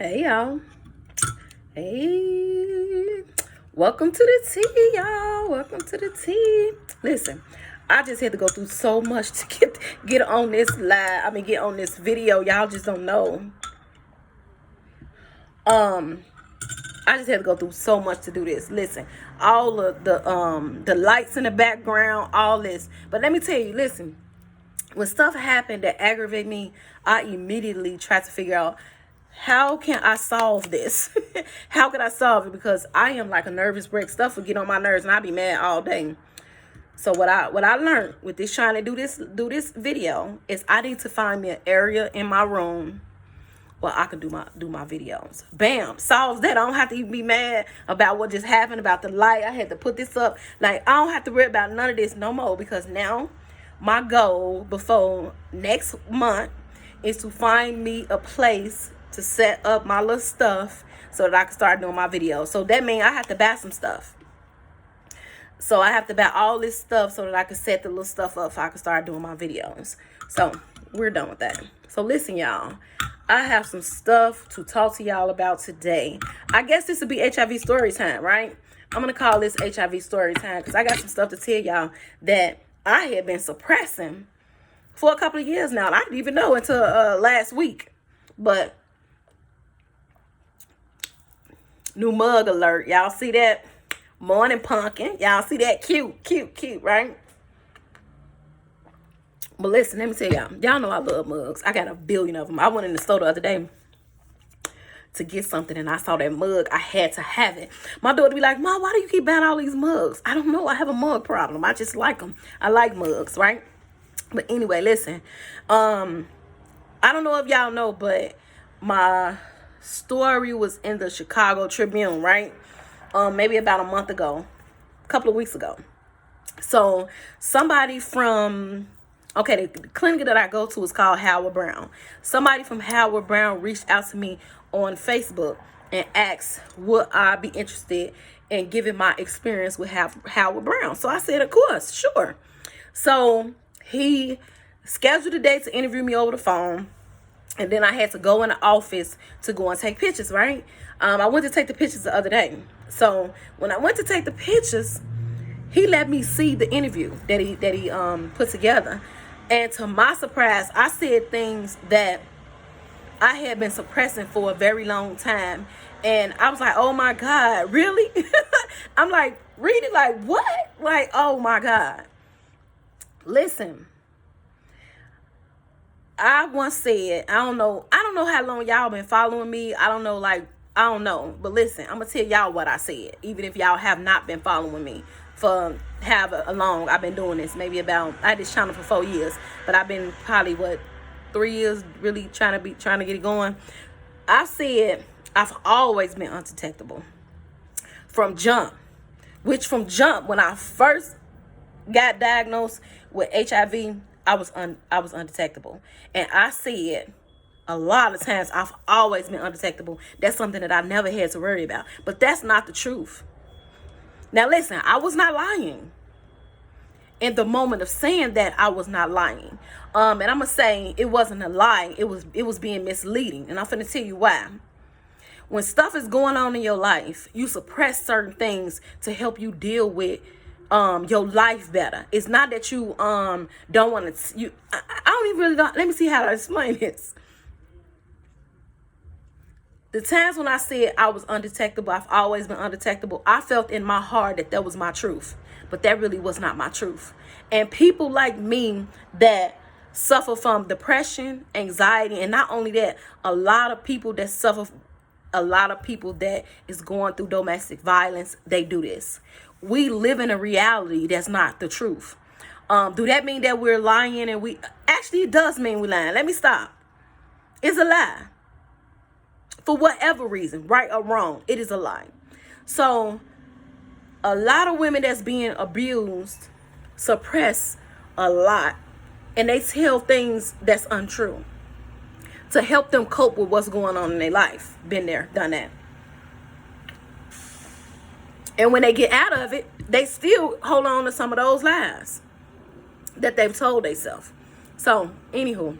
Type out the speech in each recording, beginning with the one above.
Hey y'all. Hey. Welcome to the tea, y'all. Welcome to the tea. Listen, I just had to go through so much to get on this live. Get on this video. Y'all just don't know. I just had to go through so much to do this. Listen, all of the lights in the background, all this. But let me tell you, listen, when stuff happened that aggravate me, I immediately try to figure out, how can I solve this? How can I solve it? Because I am like a nervous wreck. Stuff will get on my nerves and I be mad all day. So what I learned with this, trying to do this video, is I need to find me an area in my room where I can do my videos. Bam, solves that. I don't have to even be mad about what just happened, about the light. I had to put this up. Like, I don't have to worry about none of this no more, because now my goal before next month is to find me a place to set up my little stuff so that I can start doing my videos. So that means I have to buy some stuff. So I have to buy all this stuff so that I can set the little stuff up so I can start doing my videos. So we're done with that. So listen, y'all, I have some stuff to talk to y'all about today. I guess this will be HIV story time, right? I'm going to call this HIV story time because I got some stuff to tell y'all that I had been suppressing for a couple of years now. And I didn't even know until last week. But new mug alert. Y'all see that? Morning pumpkin. Y'all see that? Cute, right? But listen, let me tell y'all. Y'all know I love mugs. I got a billion of them. I went in the store the other day to get something and I saw that mug. I had to have it. My daughter be like, Mom, why do you keep buying all these mugs? I don't know. I have a mug problem. I just like them. I like mugs, right? But anyway, listen. I don't know if y'all know, but my story was in the Chicago Tribune, right? Maybe about a month ago, a couple of weeks ago. So somebody from, the clinic that I go to is called Howard Brown. Somebody from Howard Brown reached out to me on Facebook and asked, would I be interested in giving my experience with Howard Brown? So I said, of course, sure. So he scheduled a date to interview me over the phone. And then I had to go in the office to go and take pictures, right? I went to take the pictures the other day. So when I went to take the pictures, he let me see the interview that he put together. And to my surprise, I said things that I had been suppressing for a very long time. And I was like, oh my God, really? I'm like, reading like, what? Like, oh my God. Listen. I once said, I don't know how long y'all been following me. I don't know. But listen, I'm going to tell y'all what I said. Even if y'all have not been following me for however long I've been doing this. Maybe I had this channel for 4 years. But I've been probably, 3 years really trying to get it going. I said, I've always been undetectable. From jump. When I first got diagnosed with HIV, I was undetectable. And I said a lot of times I've always been undetectable. That's something that I never had to worry about. But that's not the truth. Now listen, I was not lying. In the moment of saying that, I was not lying. And I'm going to say it wasn't a lie. It was being misleading. And I'm going to tell you why. When stuff is going on in your life, you suppress certain things to help you deal with your life better. It's not that you don't want to. I don't even really know. Let me see how to explain this. The times when I said I was undetectable, I've always been undetectable, I felt in my heart that was my truth. But that really was not my truth. And people like me that suffer from depression, anxiety, and not only that, a lot of people that is going through domestic violence, they do this. We live in a reality that's not the truth. Do that mean that we're lying? And actually, it does mean we're lying. Let me stop. It's a lie. For whatever reason, right or wrong, it is a lie. So a lot of women that's being abused suppress a lot. And they tell things that's untrue to help them cope with what's going on in their life. Been there, done that. And when they get out of it, they still hold on to some of those lies that they've told themselves. So, anywho,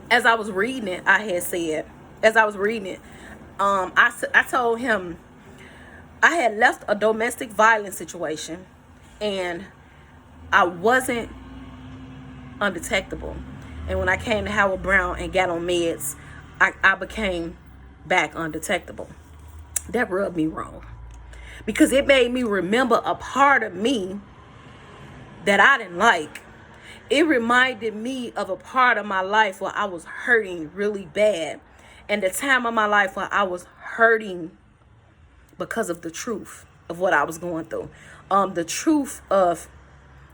as I was reading it, I had said, as I was reading it, I told him I had left a domestic violence situation and I wasn't undetectable. And when I came to Howard Brown and got on meds, I became back undetectable. That rubbed me wrong because it made me remember a part of me that I didn't like. It reminded me of a part of my life where I was hurting really bad, and the time of my life where I was hurting because of the truth of what I was going through. The truth of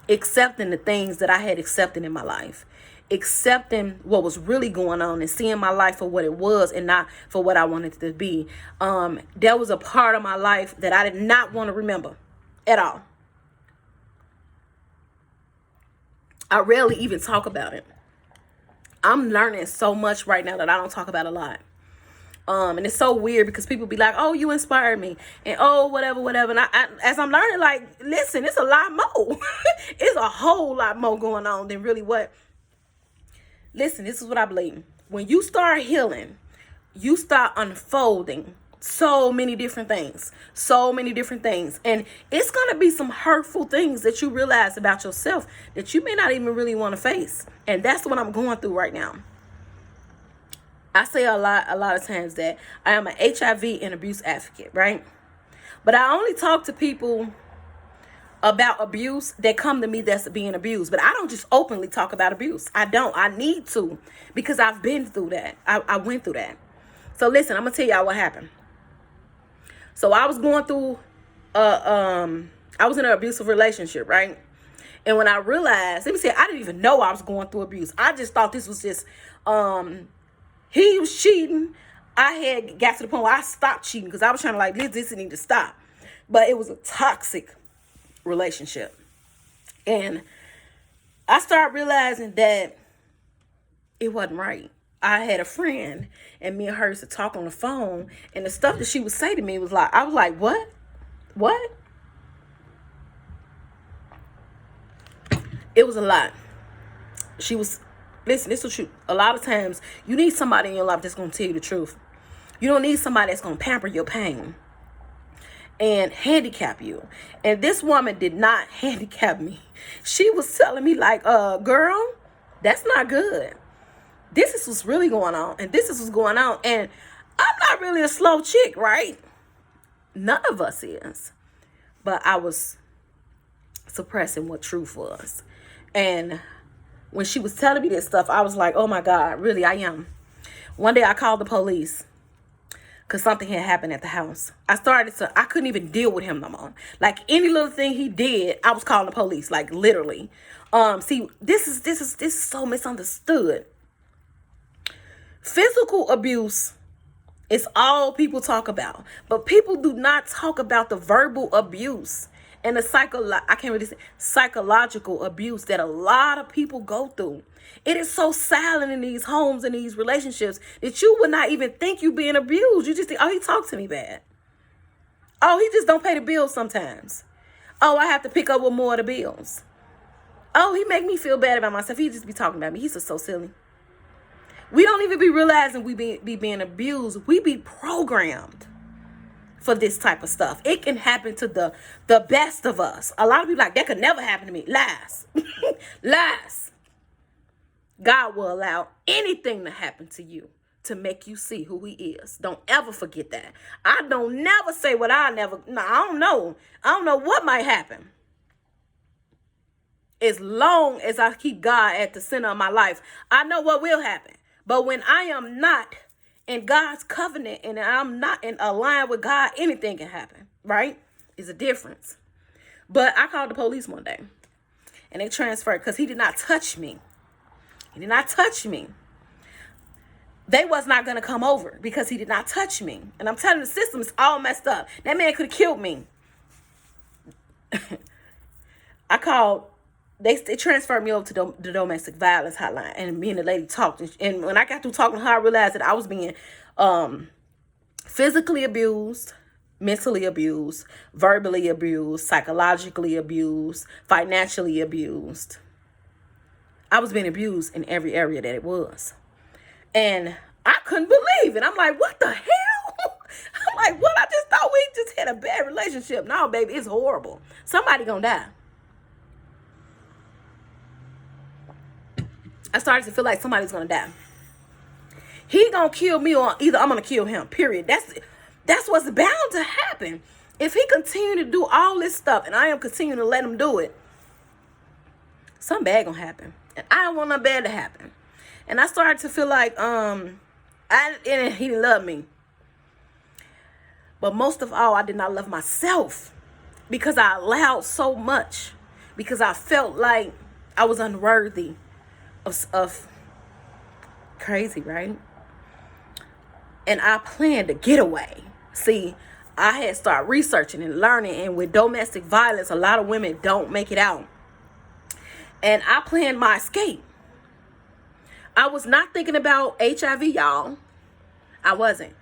accepting the things that I had accepted in my life, accepting what was really going on and seeing my life for what it was and not for what I wanted it to be. There was a part of my life that I did not want to remember at all. I rarely even talk about it. I'm learning so much right now that I don't talk about a lot. And it's so weird because people be like, oh, you inspired me. And oh, whatever. And I as I'm learning, like, listen, it's a lot more. It's a whole lot more going on than really what. Listen, this is what I believe. When you start healing, you start unfolding so many different things. And it's going to be some hurtful things that you realize about yourself that you may not even really want to face. And that's what I'm going through right now. I say a lot of times that I am an HIV and abuse advocate, right? But I only talk to people about abuse that come to me that's being abused. But I don't just openly talk about abuse. I don't. I need to because I've been through that. I went through that. So listen, I'm going to tell y'all what happened. So I was going through, I was in an abusive relationship, right? And when I realized, let me say, I didn't even know I was going through abuse. I just thought this was just, he was cheating. I had got to the point where I stopped cheating because I was trying to like, this need to stop. But it was a toxic relationship. And I started realizing that it wasn't right. I had a friend and me and her used to talk on the phone, and the stuff that she would say to me was like, I was like, what? It was a lot. She was, listen, this is the truth. A lot of times you need somebody in your life that's going to tell you the truth. You don't need somebody that's going to pamper your pain and handicap you. And this woman did not handicap me. She was telling me like, girl, that's not good. This is what's really going on. And this is what's going on. And I'm not really a slow chick, right? None of us is. But I was suppressing what truth was. And when she was telling me this stuff, I was like, oh my God, really, I am. One day I called the police because something had happened at the house. I couldn't even deal with him no more. Like any little thing he did, I was calling the police, like literally. See, this is so misunderstood. Physical abuse is all people talk about, but people do not talk about the verbal abuse and the psychological abuse that a lot of people go through. It is so silent in these homes and these relationships that you would not even think you being abused. You just think, oh, he talks to me bad. Oh, he just don't pay the bills sometimes. Oh, I have to pick up with more of the bills. Oh, he make me feel bad about myself. He just be talking about me. He's just so silly. We don't even be realizing we be being abused. We be programmed for this type of stuff. It can happen to the best of us. A lot of people like, that could never happen to me. Lies. Lies. God will allow anything to happen to you to make you see who he is. Don't ever forget that. I don't never say what I don't know. I don't know what might happen. As long as I keep God at the center of my life, I know what will happen. But when I am not in God's covenant and I'm not in line with God, anything can happen, right? It's a difference. But I called the police one day and they transferred because he did not touch me. He did not touch me. They was not going to come over because he did not touch me. And I'm telling you, the system is all messed up. That man could have killed me. I called. They transferred me over to the domestic violence hotline, and me and the lady talked. And when I got through talking to her, I realized that I was being physically abused, mentally abused, verbally abused, psychologically abused, financially abused. I was being abused in every area that it was. And I couldn't believe leaving. I'm like, what the hell? I'm like, what? I just thought we just had a bad relationship. No, baby, it's horrible. Somebody gonna die. I started to feel like somebody's gonna die. He gonna kill me, or either I'm gonna kill him. Period. That's what's bound to happen. If he continue to do all this stuff, and I am continuing to let him do it, something bad gonna happen. And I don't want nothing bad to happen. And I started to feel like he didn't love me. But most of all, I did not love myself, because I allowed so much, because I felt like I was unworthy of crazy, right? And I planned to get away. See, I had started researching and learning, and with domestic violence, a lot of women don't make it out. And I planned my escape. I was not thinking about HIV, y'all. I wasn't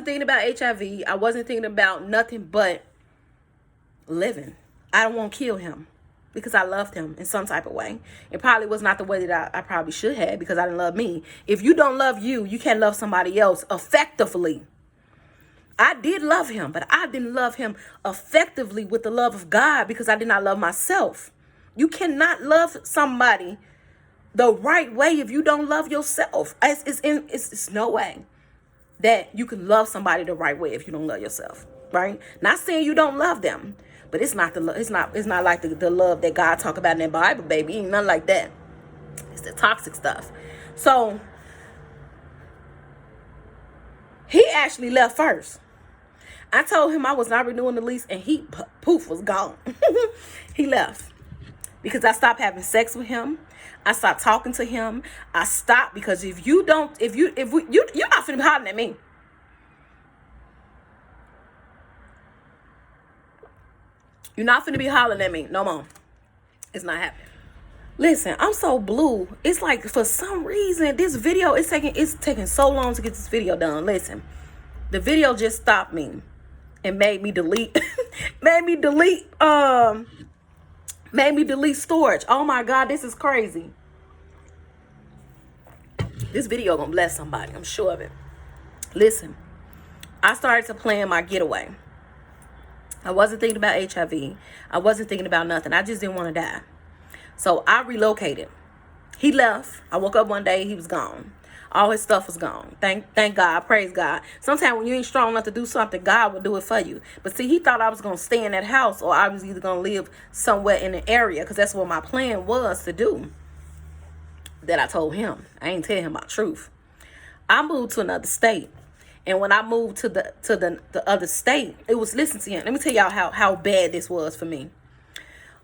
thinking about HIV. I wasn't thinking about nothing but living. I don't want to kill him, because I loved him in some type of way. It probably was not the way that I probably should have, because I didn't love me. If you don't love you, you can't love somebody else effectively. I did love him, but I didn't love him effectively with the love of God, because I did not love myself. You cannot love somebody the right way if you don't love yourself. It's no way that you can love somebody the right way if you don't love yourself, right? Not saying you don't love them, but it's not like the love that God talk about in the Bible, baby. Ain't nothing like that. It's the toxic stuff. So he actually left first. I told him I was not renewing the lease, and he poof was gone. He left because I stopped having sex with him. I stopped talking to him. I stopped because you're not finna be hollering at me. You're not finna be hollering at me no more. It's not happening. Listen, I'm so blue. It's like, for some reason, this video is taking so long to get this video done. Listen, the video just stopped me and made me delete storage. Oh my God, this is crazy. This video gonna bless somebody, I'm sure of it. Listen, I started to plan my getaway. I wasn't thinking about HIV. I wasn't thinking about nothing. I just didn't want to die. So I relocated. He left. I woke up one day, he was gone. All his stuff was gone. Thank God. Praise God. Sometimes when you ain't strong enough to do something, God will do it for you. But see, he thought I was going to stay in that house, or I was either going to live somewhere in the area, because that's what my plan was to do. That I told him. I ain't tell him my truth. I moved to another state. And when I moved to the other state, it was, listen to him. Let me tell y'all how bad this was for me.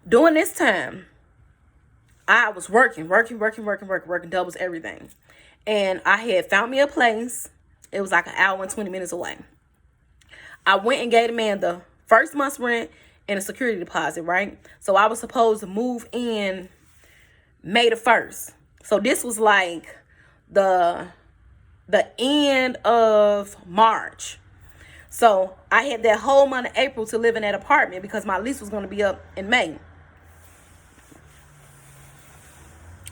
During this time, I was working doubles everything. And I had found me a place. It was like an hour and 20 minutes away. I went and gave the man the first month's rent and a security deposit, right? So I was supposed to move in May the 1st. So this was like the end of March. So I had that whole month of April to live in that apartment, because my lease was going to be up in May.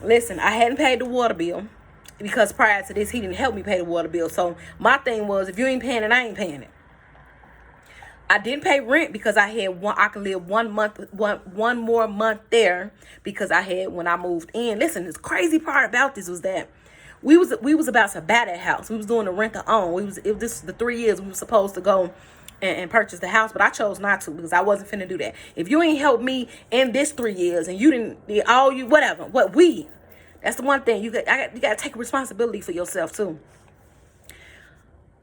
Listen, I hadn't paid the water bill, because prior to this, he didn't help me pay the water bill. So my thing was, if you ain't paying it, I ain't paying it. I didn't pay rent because I could live 1 month, one more month there, because I had, when I moved in. Listen, this crazy part about this was that we was about to buy that house. We was doing the rent to own. This was the 3 years we were supposed to go and purchase the house, but I chose not to, because I wasn't finna do that. If you ain't helped me in this 3 years, and you didn't, that's the one thing you got to take responsibility for yourself too.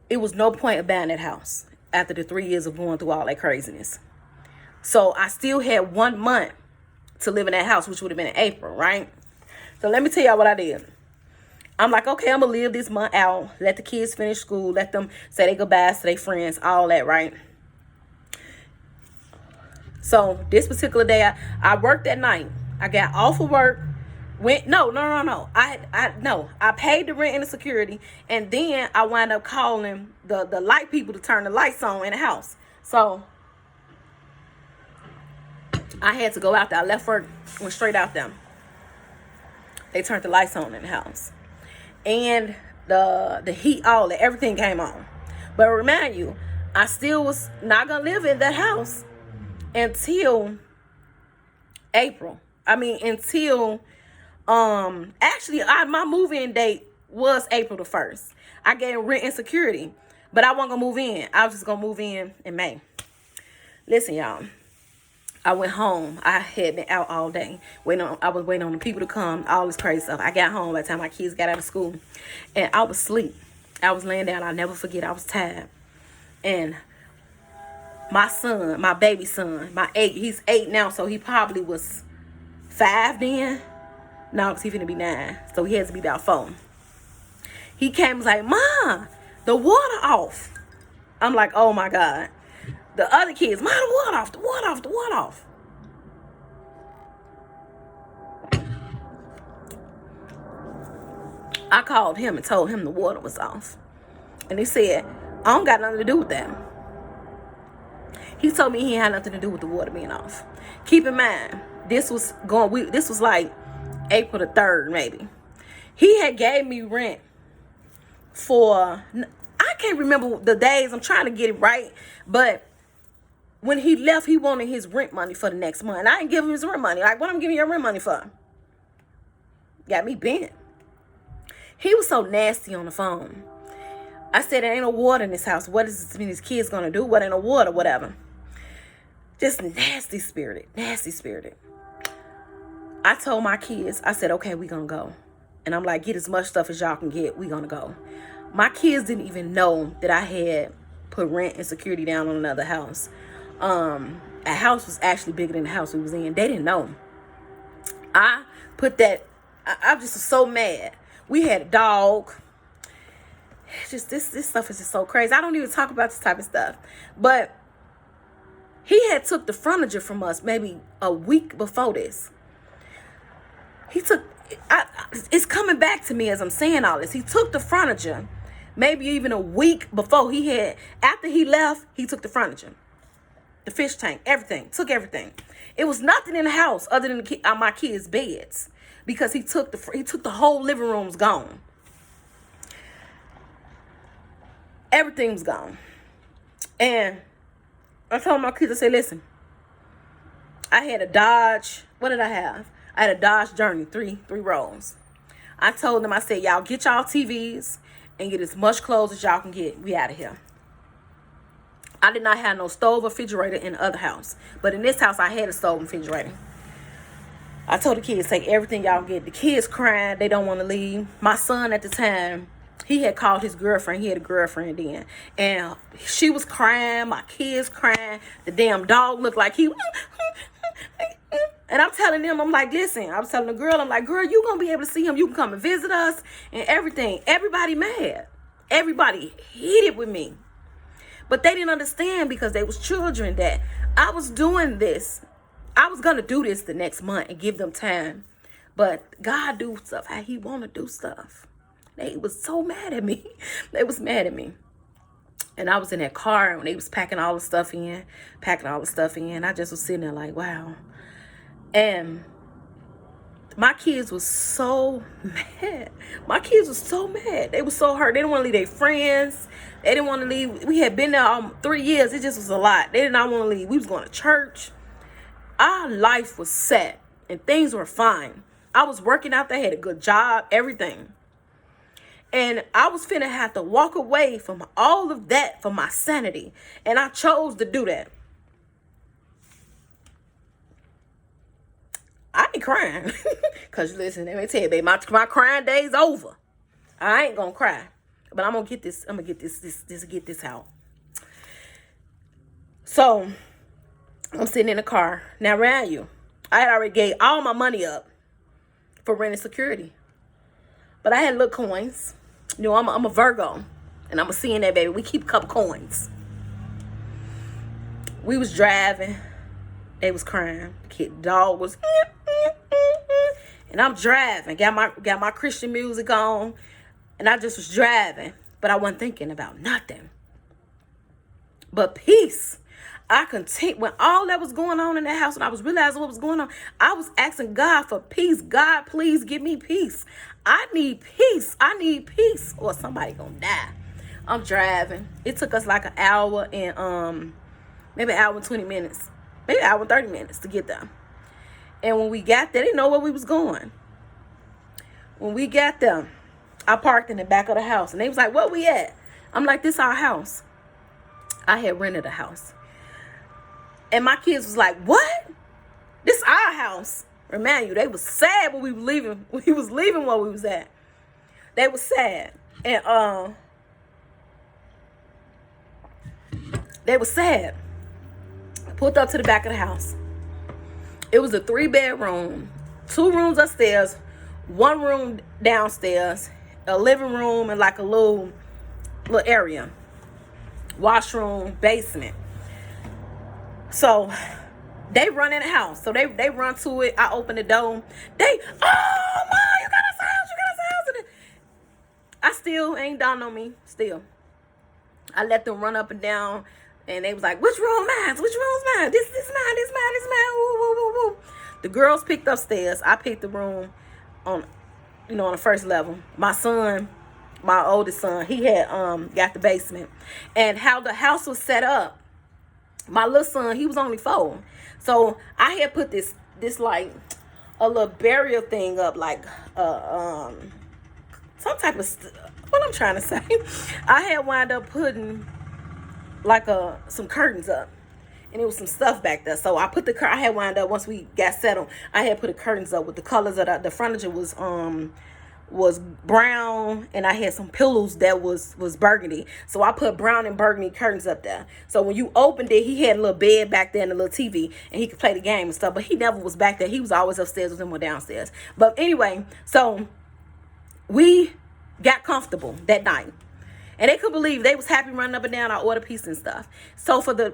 It was no point of buying that house after the 3 years of going through all that craziness. So I still had 1 month to live in that house, which would have been in April, right? So let me tell y'all what I did. I'm like, okay, I'm gonna live this month out, let the kids finish school, let them say their goodbyes to their friends, all that, right? So this particular day, I worked that night. I got off of work. I paid the rent and the security, and then I wound up calling the light people to turn the lights on in the house. So I had to go out there. I left work, went straight out there. They turned the lights on in the house. And the heat, all that, everything came on. But remind you, I still was not gonna live in that house until April. I mean, until actually, my move-in date was April the 1st. I gave rent and security, but I wasn't gonna move in. I was just gonna move in May. Listen, y'all. I went home. I had been out all day. I was waiting on the people to come, all this crazy stuff. I got home by the time my kids got out of school. And I was asleep. I was laying down. I'll never forget. I was tired. And my son, my baby son, he's 8 now, so he probably was 5 then. No, because he's finna be 9. So he has to be about 4. He came and was like, "Mom, the water off." I'm like, oh my God. The other kids, "Mom, the water off, the water off, the water off." I called him and told him the water was off. And he said, "I don't got nothing to do with that." He told me he had nothing to do with the water being off. Keep in mind, this was like April the 3rd, maybe. He had gave me rent for, I can't remember the days. I'm trying to get it right. But when he left, he wanted his rent money for the next month. And I didn't give him his rent money. Like, what I'm giving your rent money for? Got me bent. He was so nasty on the phone. I said, "There ain't no water in this house. What is these kids gonna do? What ain't no water, whatever." Just nasty spirited. Nasty spirited. I told my kids, I said, "Okay, we gonna go." And I'm like, "Get as much stuff as y'all can get. We gonna go." My kids didn't even know that I had put rent and security down on another house. A house was actually bigger than the house we was in. They didn't know. I put that. I just was so mad. We had a dog. Just this stuff is just so crazy. I don't even talk about this type of stuff. But he had took the furniture from us maybe a week before this. He took. It's coming back to me as I'm saying all this. He took the furniture maybe even a week before after he left, he took the furniture. The fish tank, everything, took everything. It was nothing in the house other than my kids' beds, because he took the whole living room's gone. Everything was gone. And I told my kids, I said, "Listen, I had a Dodge. What did I have? I had a Dodge Journey, three rows. I told them, I said, y'all get y'all TVs and get as much clothes as y'all can get. We out of here." I did not have no stove or refrigerator in the other house. But in this house, I had a stove and refrigerator. I told the kids, take everything y'all get. The kids crying. They don't want to leave. My son at the time, he had called his girlfriend. He had a girlfriend then. And she was crying. My kids crying. The damn dog looked like he... And I'm telling them, I'm like, listen, I was telling the girl, I'm like, "Girl, you going to be able to see him. You can come and visit us and everything." Everybody mad. Everybody heated with me. But they didn't understand, because they was children, that I was doing this. I was going to do this the next month and give them time. But God do stuff how he want to do stuff. They was so mad at me. They was mad at me. And I was in that car when they was packing all the stuff in. I just was sitting there like, wow. And my kids was so mad. They were so hurt. They didn't want to leave their friends. They didn't want to leave. We had been there 3 years. It just was a lot. They did not want to leave. We was going to church. Our life was set and things were fine. I was working out there, had a good job, everything. And I was finna have to walk away from all of that for my sanity. And I chose to do that. I ain't crying. Because listen, let me tell you, baby, my crying day's over. I ain't gonna cry. But I'm gonna get this. I'm gonna get this out. So I'm sitting in the car. Now, around you, I had already gave all my money up for rent and security. But I had little coins. You know, I'm a Virgo. And I'm a seeing that, baby. We keep a couple coins. We was driving. They was crying. The dog was... And I'm driving. Got my Christian music on. And I just was driving. But I wasn't thinking about nothing but peace. I continued, when all that was going on in that house, and I was realizing what was going on, I was asking God for peace. God, please give me peace. I need peace. I need peace, or somebody gonna die. I'm driving. It took us like an hour and maybe an hour and 20 minutes, maybe an hour and 30 minutes to get there. And when we got there, they didn't know where we was going. When we got there, I parked in the back of the house, and they was like, "Where we at?" I'm like, "This our house." I had rented a house. And my kids was like, "What? This our house." Remind you, they was sad when we was leaving. We was leaving where we was at. They was sad. And they was sad. I pulled up to the back of the house. It was a 3-bedroom, 2 rooms upstairs, 1 room downstairs, a living room, and like a little area. Washroom, basement. So they run in the house. So they run to it. I open the door. They, "Oh, Mom, you got us a house. You got us a house." And I still ain't done on me. Still. I let them run up and down. And they was like, "Which room mine? Which room's mine? This mine, this mine, this mine." Woo, woo, woo, woo. The girls picked upstairs. I picked the room on the first level. My son, my oldest son, he had got the basement. And how the house was set up, my little son, he was only 4. So I had put this like a little barrier thing up, like some type of what I'm trying to say. I had wound up putting like some curtains up, and it was some stuff back there. So I put I had wound up, once we got settled, I had put the curtains up with the colors of the furniture was brown, and I had some pillows that was burgundy. So I put brown and burgundy curtains up there. So when you opened it, he had a little bed back there and a little TV, and he could play the game and stuff. But he never was back there. He was always upstairs with him or downstairs. But anyway, so we got comfortable that night. And they couldn't believe, they was happy running up and down. I ordered pizza and stuff. So for the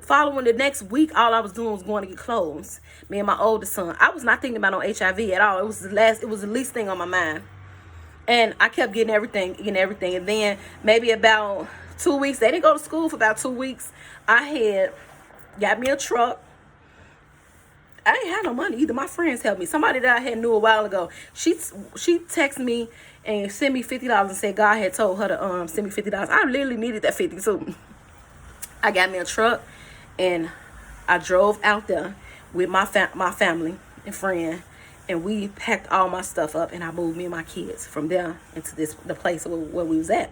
next week, all I was doing was going to get clothes. Me and my oldest son. I was not thinking about no HIV at all. It was the least thing on my mind. And I kept getting everything. And then maybe about 2 weeks, they didn't go to school for about 2 weeks. I had got me a truck. I didn't have no money either. My friends helped me. Somebody that I had knew a while ago, she texted me and sent me $50 and said God had told her to send me $50. I literally needed that 50. So I got me a truck, and I drove out there with my family and friend, and we packed all my stuff up, and I moved me and my kids from there into the place where we was at.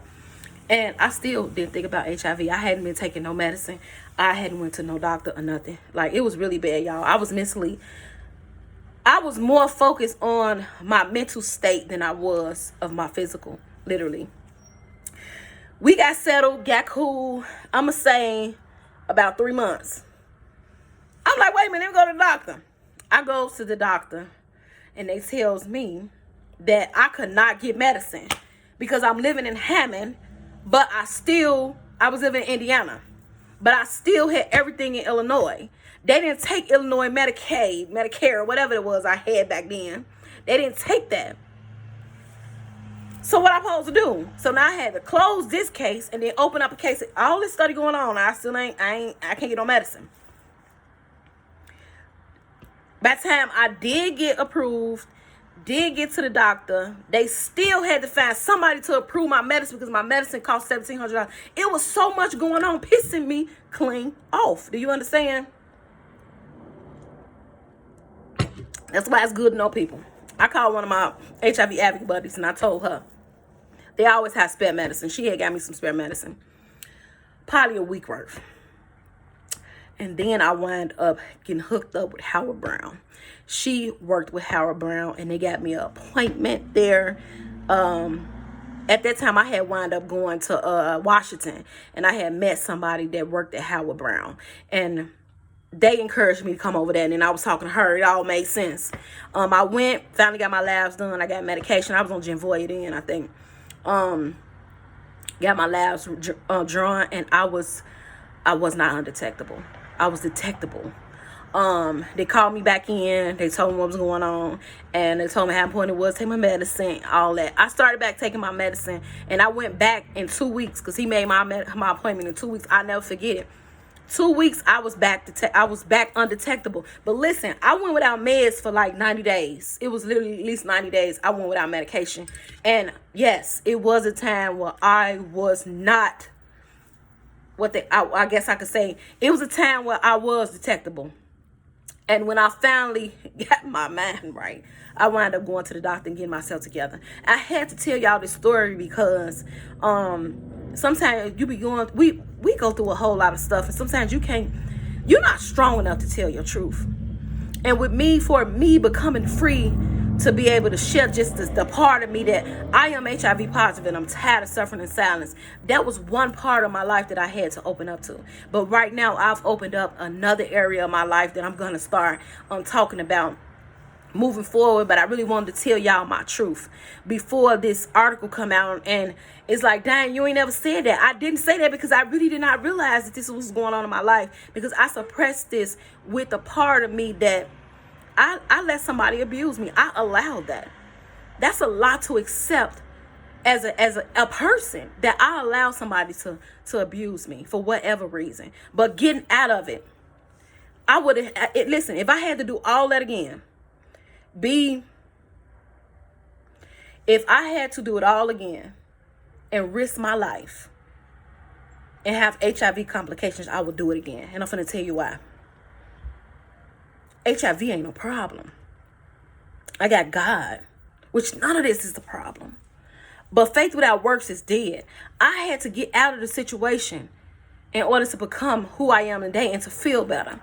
And I still didn't think about HIV. I hadn't been taking no medicine. I hadn't went to no doctor or nothing. Like, it was really bad, y'all. I was more focused on my mental state than I was of my physical, literally. We got settled, got cool. I'm going to say about 3 months. I'm like, wait a minute, let me go to the doctor. I go to the doctor, and they tells me that I could not get medicine because I'm living in Hammond, but I was living in Indiana, but I still had everything in Illinois. They didn't take Illinois Medicaid, Medicare, whatever it was I had back then. They didn't take that. So what I'm supposed to do? So now I had to close this case and then open up a case. All this study going on, I can't get no medicine. By the time I did get approved, did get to the doctor, they still had to find somebody to approve my medicine because my medicine cost $1,700. It was so much going on, pissing me clean off. Do you understand? That's why it's good to know people. I called one of my HIV advocate buddies, and I told her they always have spare medicine. She had got me some spare medicine, probably a week worth. And then I wound up getting hooked up with Howard Brown. She worked with Howard Brown, and they got me an appointment there. At that time, I had wound up going to Washington, and I had met somebody that worked at Howard Brown. And they encouraged me to come over there, and then I was talking to her. It all made sense. I went, finally got my labs done. I got medication. I was on Genvoya then, I think. Got my labs drawn, and I was not undetectable. I was detectable. They called me back in. They told me what was going on, and they told me how important it was to take my medicine, all that. I started back taking my medicine, and I went back in 2 weeks because he made my appointment in 2 weeks. I'll never forget it. 2 weeks, I was back undetectable. But listen, I went without meds for like 90 days. It was literally at least 90 days I went without medication. And yes, it was a time where I was not I guess I could say it was a time where I was detectable. And when I finally got my mind right, I wound up going to the doctor and getting myself together. I had to tell y'all this story because sometimes we go through a whole lot of stuff, and sometimes you're not strong enough to tell your truth. And with me, for me becoming free to be able to share just the part of me that I am HIV positive and I'm tired of suffering in silence. That was one part of my life that I had to open up to. But right now, I've opened up another area of my life that I'm going to start talking about moving forward. But I really wanted to tell y'all my truth before this article come out. And it's like, dang, you ain't never said that. I didn't say that because I really did not realize that this was going on in my life, because I suppressed this with a part of me that I let somebody abuse me. I allowed that. That's a lot to accept as a person, that I allow somebody to abuse me for whatever reason. But getting out of it, I would have, listen, if I had to do all that again, if I had to do it all again and risk my life and have HIV complications, I would do it again. And I'm going to tell you why. HIV ain't no problem. I got God, which none of this is the problem. But faith without works is dead. I had to get out of the situation in order to become who I am today and to feel better.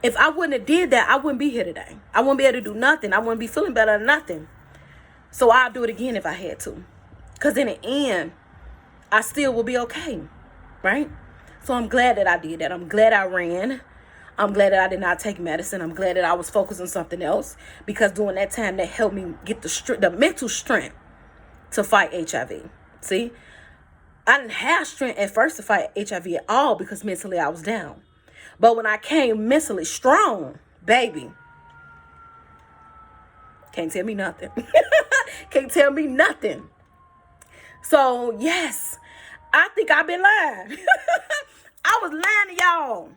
If I wouldn't have did that, I wouldn't be here today. I wouldn't be able to do nothing. I wouldn't be feeling better than nothing. So I'll do it again if I had to. Because in the end, I still will be okay. Right? So I'm glad that I did that. I'm glad I ran. I'm glad that I did not take medicine. I'm glad that I was focused on something else, because during that time, that helped me get the mental strength to fight HIV. See, I didn't have strength at first to fight HIV at all because mentally I was down. But when I came mentally strong, baby, can't tell me nothing. Can't tell me nothing. So yes, I think I've been lying. I was lying to y'all.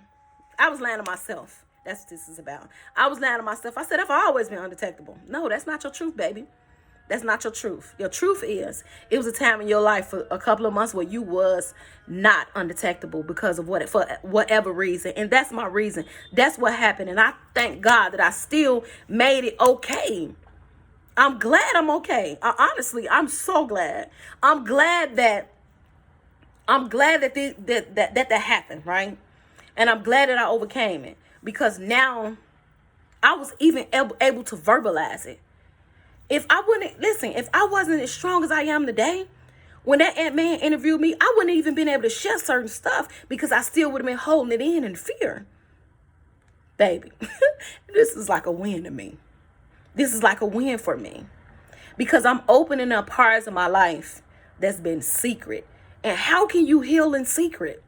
I was lying to myself. That's what this is about. I was lying to myself. I said, I've always been undetectable. No, that's not your truth, baby. That's not your truth. Your truth is, it was a time in your life for a couple of months where you was not undetectable because of for whatever reason. And that's my reason. That's what happened. And I thank God that I still made it okay. I'm glad I'm okay. Honestly, I'm so glad. I'm glad that that happened, right? And I'm glad that I overcame it, because now I was even able to verbalize it. If I wasn't as strong as I am today, when that man interviewed me, I wouldn't even been able to share certain stuff because I still would have been holding it in fear. Baby, this is like a win to me. This is like a win for me, because I'm opening up parts of my life that's been secret. And how can you heal in secret?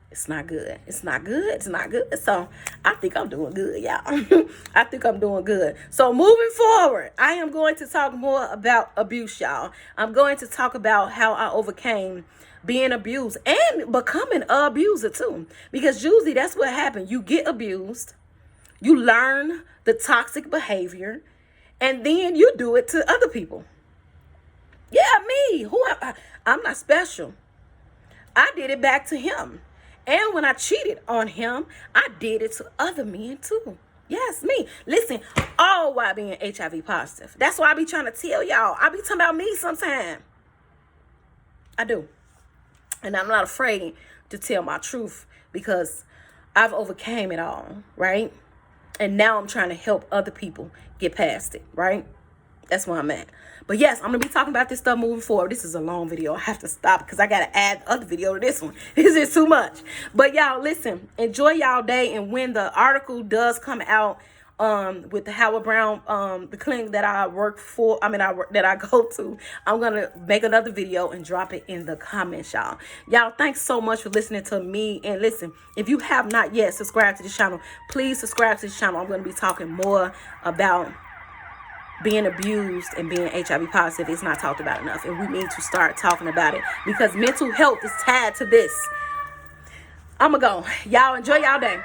It's not good. It's not good. It's not good. So I think I'm doing good, y'all. I think I'm doing good. So moving forward, I am going to talk more about abuse, y'all. I'm going to talk about how I overcame being abused and becoming an abuser too. Because usually that's what happens. You get abused. You learn the toxic behavior. And then you do it to other people. Yeah, me. Who am I? I'm not special. I did it back to him. And when I cheated on him, I did it to other men too. Yes, me. Listen, all while being HIV positive. That's why I be trying to tell y'all. I be talking about me sometime. I do. And I'm not afraid to tell my truth, because I've overcame it all, right? And now I'm trying to help other people get past it, right? That's where I'm at. But yes, I'm going to be talking about this stuff moving forward. This is a long video. I have to stop because I got to add other video to this one. This is too much. But y'all, listen, enjoy y'all day. And when the article does come out with the Howard Brown, the clinic that I work for, that I go to, I'm going to make another video and drop it in the comments, y'all. Y'all, thanks so much for listening to me. And listen, if you have not yet subscribed to this channel, please subscribe to this channel. I'm going to be talking more about being abused and being HIV positive. Is not talked about enough, and we need to start talking about it, because mental health is tied to this. I'ma go. Y'all enjoy y'all day.